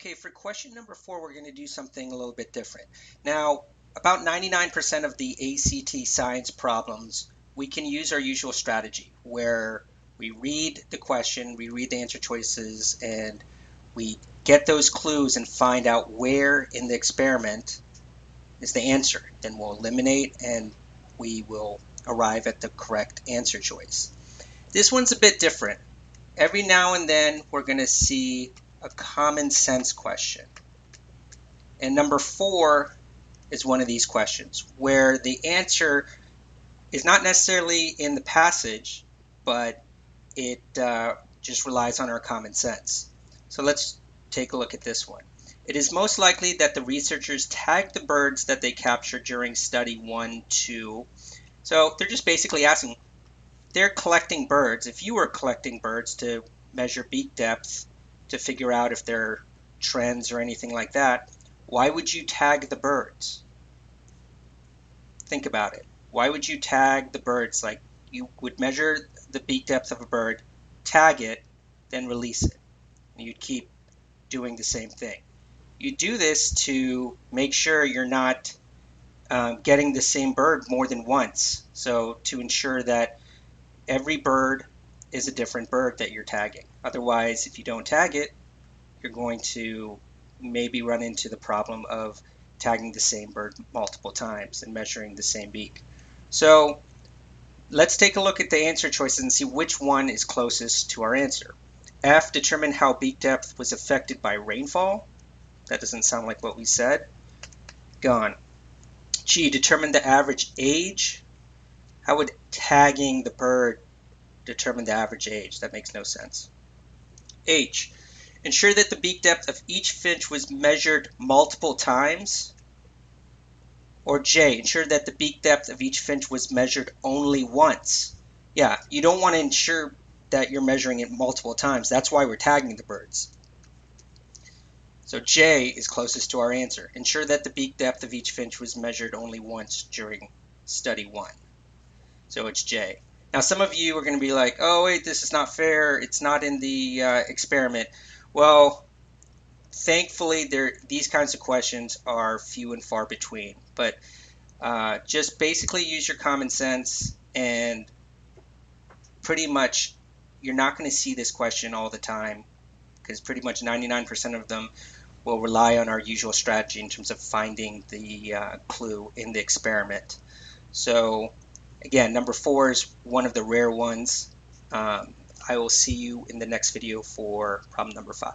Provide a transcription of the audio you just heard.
Okay, for question number 4, we're going to do something a little bit different. Now, about 99% of the ACT science problems, we can use our usual strategy where we read the question, we read the answer choices, and we get those clues and find out where in the experiment is the answer. Then we'll eliminate and we will arrive at the correct answer choice. This one's a bit different. Every now and then we're going to see a common sense question. And number 4 is one of these questions where the answer is not necessarily in the passage, but it just relies on our common sense. So let's take a look at this one. It is most likely that the researchers tagged the birds that they captured during study 1, 2. So they're just basically asking, they're collecting birds. If you were collecting birds to measure beak depth to figure out if there are trends or anything like that, why would you tag the birds? Think about it. Why would you tag the birds? Like, you would measure the beak depth of a bird, tag it, then release it. And you'd keep doing the same thing. You do this to make sure you're not getting the same bird more than once. So to ensure that every bird is a different bird that you're tagging. Otherwise, if you don't tag it, you're going to maybe run into the problem of tagging the same bird multiple times and measuring the same beak. So let's take a look at the answer choices and see which one is closest to our answer. F, determine how beak depth was affected by rainfall. That doesn't sound like what we said. Gone. G, determine the average age. How would tagging the bird determine the average age? That makes no sense. H, ensure that the beak depth of each finch was measured multiple times. Or J, ensure that the beak depth of each finch was measured only once. Yeah, you don't want to ensure that you're measuring it multiple times. That's why we're tagging the birds. So J is closest to our answer. Ensure that the beak depth of each finch was measured only once during study 1. So it's J. Now some of you are going to be like, oh wait, this is not fair. It's not in the experiment. Well, thankfully these kinds of questions are few and far between. But just basically use your common sense, and pretty much you're not going to see this question all the time, because pretty much 99% of them will rely on our usual strategy in terms of finding the clue in the experiment. So again, number 4 is one of the rare ones. I will see you in the next video for problem number 5.